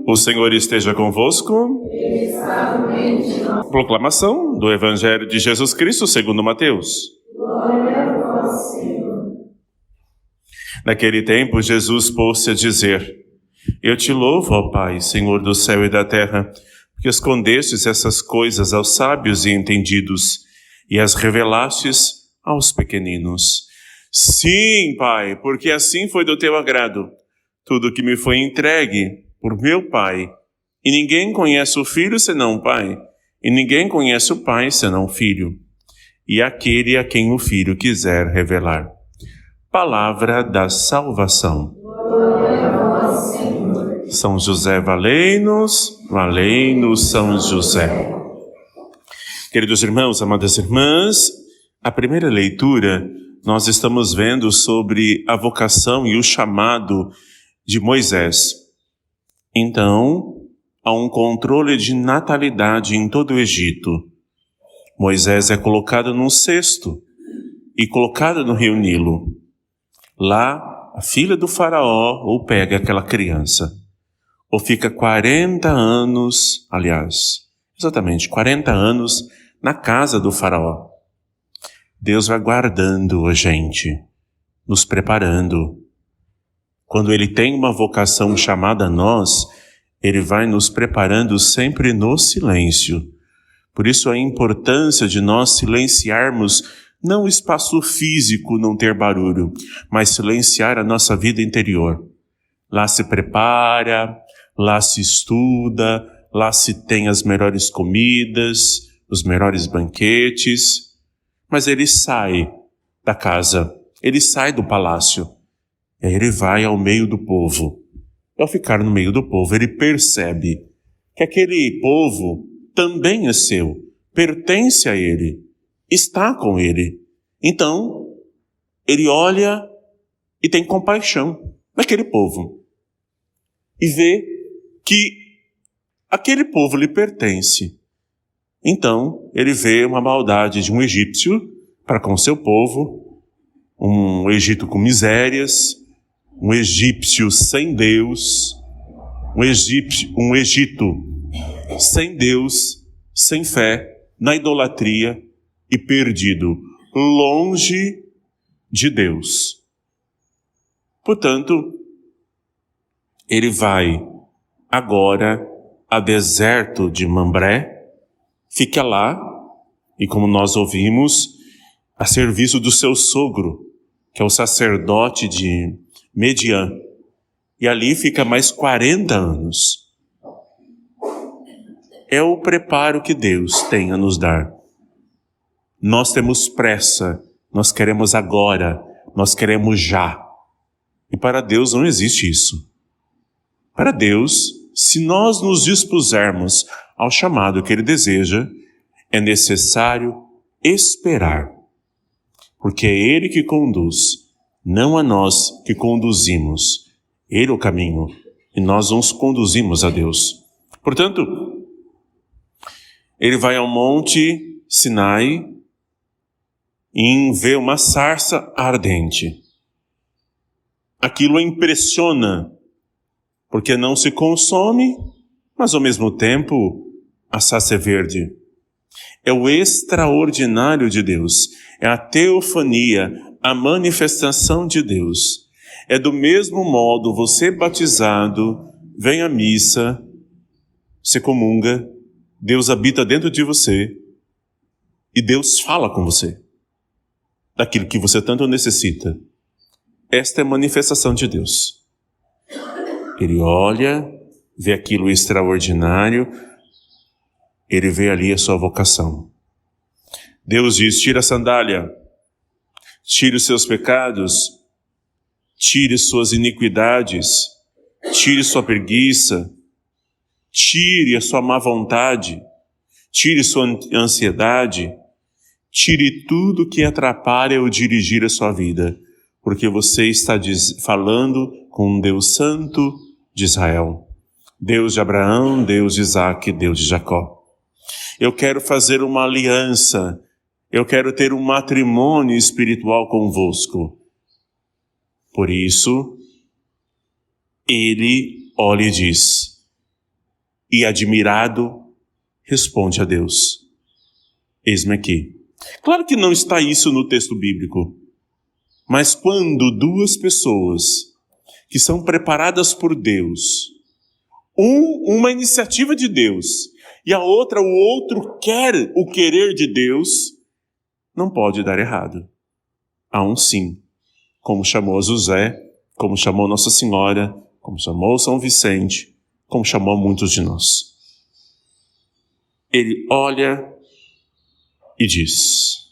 O Senhor esteja convosco. Proclamação do Evangelho de Jesus Cristo segundo Mateus. Glória a vós, Senhor. Naquele tempo, Jesus pôs-se a dizer: Eu te louvo, ó Pai, Senhor do céu e da terra, porque escondestes essas coisas aos sábios e entendidos e as revelastes aos pequeninos. Sim, Pai, porque assim foi do teu agrado. Tudo que me foi entregue por meu Pai, e ninguém conhece o Filho senão o Pai, e ninguém conhece o Pai senão o Filho, e aquele a quem o Filho quiser revelar. Palavra da salvação. Glória a vós, Senhor. São José, valei-nos, valei-nos São José. Queridos irmãos, amadas irmãs, a primeira leitura nós estamos vendo sobre a vocação e o chamado de Moisés. Então, há um controle de natalidade em todo o Egito. Moisés é colocado num cesto e colocado no rio Nilo. Lá, a filha do faraó ou pega aquela criança, ou fica 40 anos, exatamente 40 anos na casa do faraó. Deus vai guardando a gente, nos preparando. Quando Ele tem uma vocação chamada a nós, Ele vai nos preparando sempre no silêncio. Por isso a importância de nós silenciarmos, não o espaço físico, não ter barulho, mas silenciar a nossa vida interior. Lá se prepara, lá se estuda, lá se tem as melhores comidas, os melhores banquetes. Mas Ele sai da casa, Ele sai do palácio. E aí Ele vai ao meio do povo. E ao ficar no meio do povo, Ele percebe que aquele povo também é seu, pertence a Ele, está com Ele. Então, Ele olha e tem compaixão daquele povo. E vê que aquele povo lhe pertence. Então, Ele vê uma maldade de um egípcio para com seu povo, um Egito com misérias, um egípcio sem Deus, um Egito sem Deus, sem fé, na idolatria e perdido, longe de Deus. Portanto, ele vai agora ao deserto de Mambré, fica lá e, como nós ouvimos, a serviço do seu sogro, que é o sacerdote de Mediã, e ali fica mais 40 anos. É o preparo que Deus tem a nos dar. Nós temos pressa, nós queremos agora, nós queremos já. E para Deus não existe isso. Para Deus, se nós nos dispusermos ao chamado que Ele deseja, é necessário esperar. Porque é Ele que conduz, não a nós que conduzimos. Ele é o caminho, e nós nos conduzimos a Deus. Portanto, ele vai ao monte Sinai e vê uma sarça ardente. Aquilo o impressiona, porque não se consome, mas ao mesmo tempo a sarça é verde. É o extraordinário de Deus, é a teofania, a manifestação de Deus. É do mesmo modo, você batizado, vem à missa, se comunga, Deus habita dentro de você e Deus fala com você daquilo que você tanto necessita. Esta é a manifestação de Deus. Ele olha, vê aquilo extraordinário, ele vê ali a sua vocação. Deus diz: tira a sandália, tire os seus pecados, tire suas iniquidades, tire sua preguiça, tire a sua má vontade, tire sua ansiedade, tire tudo que atrapalha ou dirigir a sua vida, porque você está falando com um Deus Santo de Israel, Deus de Abraão, Deus de Isaque, Deus de Jacó. Eu quero fazer uma aliança, eu quero ter um matrimônio espiritual convosco. Por isso, ele olha e diz: e admirado, responde a Deus: eis-me aqui. Claro que não está isso no texto bíblico, mas quando duas pessoas que são preparadas por Deus, uma iniciativa de Deus e a outra, o outro quer o querer de Deus, não pode dar errado. Há um sim, como chamou José, como chamou Nossa Senhora, como chamou São Vicente, como chamou muitos de nós. Ele olha e diz,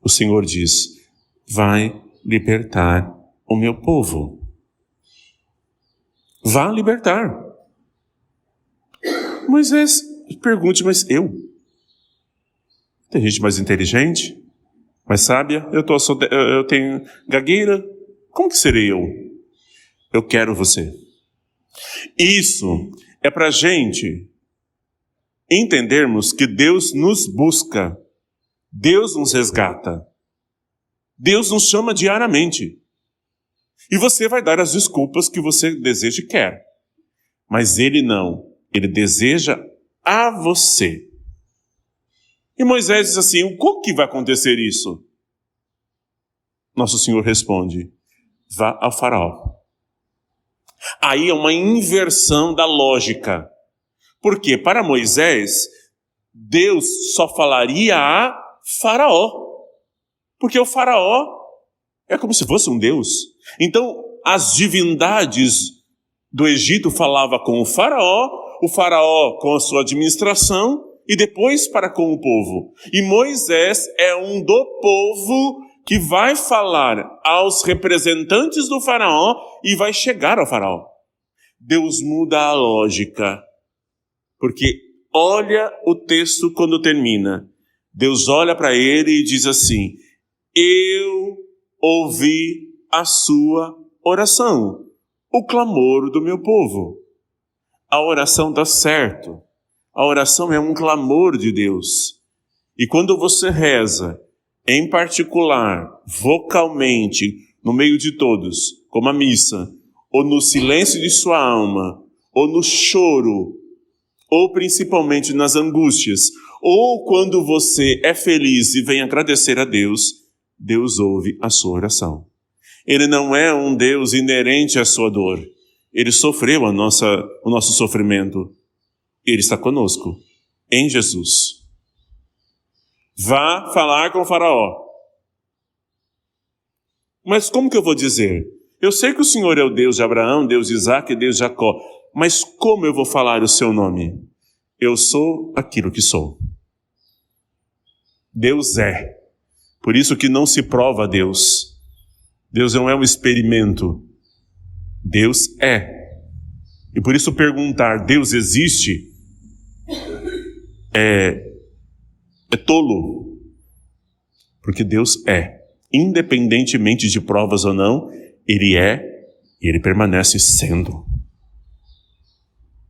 o Senhor diz: vai libertar o meu povo. Vá libertar. Moisés pergunte: mas eu? Tem gente mais inteligente, mais sábia? Eu tenho gagueira? Como que serei eu? Eu quero você. Isso é para a gente entendermos que Deus nos busca, Deus nos resgata, Deus nos chama diariamente. E você vai dar as desculpas que você deseja e quer. Mas Ele não. Ele deseja a você. E Moisés diz assim: como que vai acontecer isso? Nosso Senhor responde: vá ao faraó. Aí é uma inversão da lógica. Porque para Moisés, Deus só falaria a faraó. Porque o faraó é como se fosse um Deus. Então, as divindades do Egito falavam com o faraó com a sua administração e depois para com o povo. E Moisés é um do povo que vai falar aos representantes do faraó e vai chegar ao faraó. Deus muda a lógica, porque olha o texto quando termina. Deus olha para ele e diz assim: eu ouvi a sua oração, o clamor do meu povo. A oração dá certo. A oração é um clamor de Deus. E quando você reza, em particular, vocalmente, no meio de todos, como a missa, ou no silêncio de sua alma, ou no choro, ou principalmente nas angústias, ou quando você é feliz e vem agradecer a Deus, Deus ouve a sua oração. Ele não é um Deus inerente à sua dor. Ele sofreu o nosso sofrimento. Ele está conosco, em Jesus. Vá falar com o faraó. Mas como que eu vou dizer? Eu sei que o Senhor é o Deus de Abraão, Deus de Isaac e Deus de Jacó. Mas como eu vou falar o seu nome? Eu sou aquilo que sou. Deus é. Por isso que não se prova a Deus. Deus não é um experimento. Deus é. E por isso perguntar, Deus existe, é tolo. Porque Deus é. Independentemente de provas ou não, Ele é e Ele permanece sendo.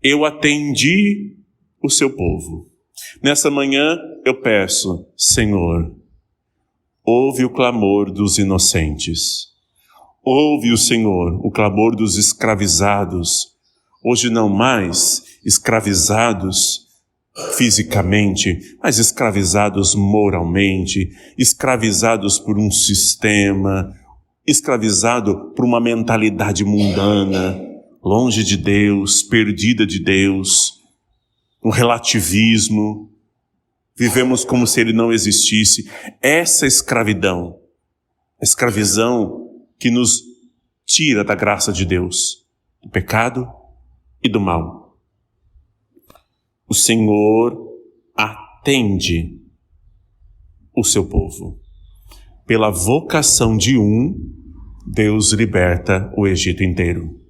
Eu atendi o seu povo. Nessa manhã eu peço, Senhor, ouve o clamor dos inocentes. Ouve o Senhor, o clamor dos escravizados. Hoje não mais escravizados fisicamente, mas escravizados moralmente, escravizados por um sistema, escravizado por uma mentalidade mundana, longe de Deus, perdida de Deus, um relativismo. Vivemos como se Ele não existisse. Essa escravidão, a escravidão que nos tira da graça de Deus, do pecado e do mal. O Senhor atende o seu povo. Pela vocação de um, Deus liberta o Egito inteiro.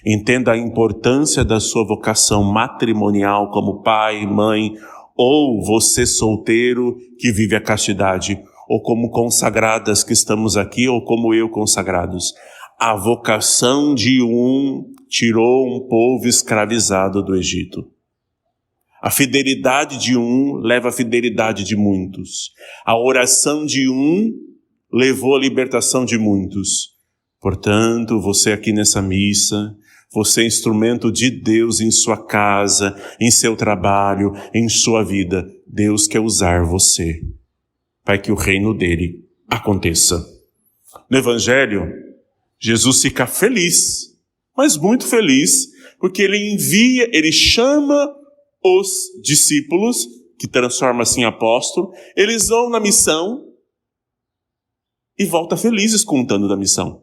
Entenda a importância da sua vocação matrimonial como pai, mãe, ou você solteiro que vive a castidade, ou como consagradas que estamos aqui, ou como eu consagrados. A vocação de um tirou um povo escravizado do Egito. A fidelidade de um leva a fidelidade de muitos. A oração de um levou a libertação de muitos. Portanto, você aqui nessa missa, Você é instrumento de Deus em sua casa, em seu trabalho, em sua vida. Deus quer usar você para que o reino dele aconteça. No Evangelho, Jesus fica feliz, mas muito feliz, porque ele chama os discípulos, que transforma-se em apóstolo, eles vão na missão e voltam felizes contando da missão.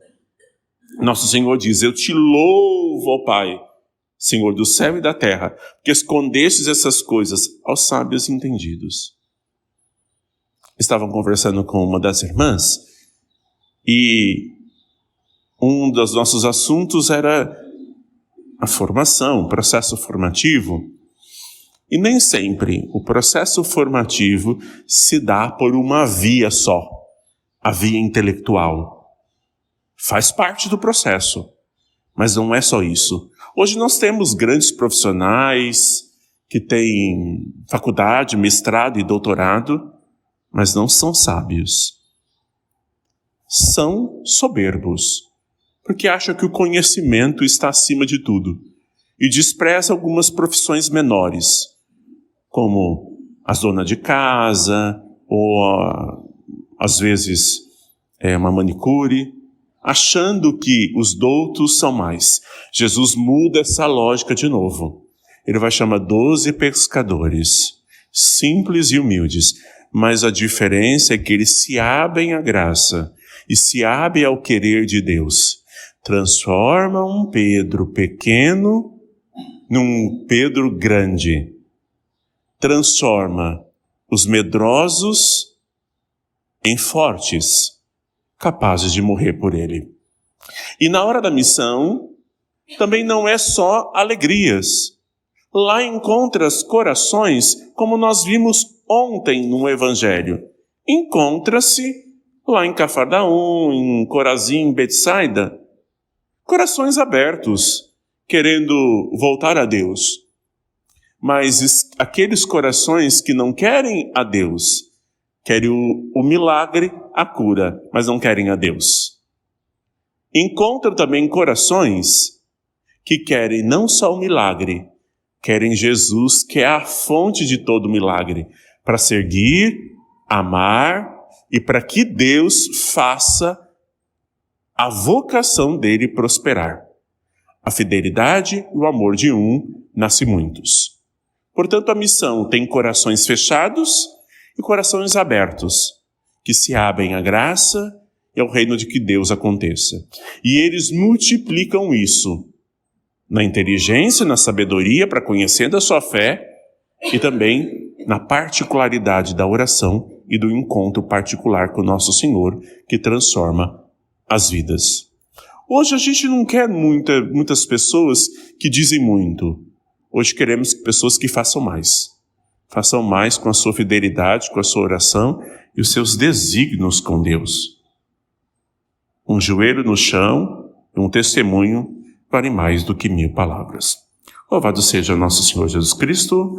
Nosso Senhor diz: eu te louvo, ó Pai, Senhor do céu e da terra, que escondestes essas coisas aos sábios entendidos. Estavam conversando com uma das irmãs e um dos nossos assuntos era a formação, o processo formativo. E nem sempre o processo formativo se dá por uma via só, a via intelectual. Faz parte do processo, mas não é só isso. Hoje nós temos grandes profissionais que têm faculdade, mestrado e doutorado, mas não são sábios. São soberbos, porque acham que o conhecimento está acima de tudo e desprezam algumas profissões menores, como a dona de casa, ou às vezes uma manicure, achando que os doutos são mais. Jesus muda essa lógica de novo. Ele vai chamar 12 pescadores, simples e humildes, mas a diferença é que eles se abrem à graça e se abrem ao querer de Deus. Transforma um Pedro pequeno num Pedro grande. Transforma os medrosos em fortes, capazes de morrer por ele. E na hora da missão, também não é só alegrias. Lá encontra-se corações, como nós vimos ontem no Evangelho. Encontra-se lá em Cafarnaum, em Corazim, em Betsaida, corações abertos, querendo voltar a Deus. Mas aqueles corações que não querem a Deus, querem o milagre, a cura, mas não querem a Deus. Encontram também corações que querem não só o milagre, querem Jesus, que é a fonte de todo milagre, para seguir, amar e para que Deus faça a vocação dele prosperar. A fidelidade e o amor de um nasce muitos. Portanto, a missão tem corações fechados e corações abertos, que se abrem à graça e ao reino de que Deus aconteça. E eles multiplicam isso na inteligência, na sabedoria, para conhecer da sua fé, e também na particularidade da oração e do encontro particular com o nosso Senhor, que transforma as vidas. Hoje a gente não quer muitas pessoas que dizem muito. Hoje queremos pessoas que façam mais. Façam mais com a sua fidelidade, com a sua oração e os seus desígnios com Deus. Um joelho no chão e um testemunho vale mais do que 1000 palavras. Louvado seja nosso Senhor Jesus Cristo.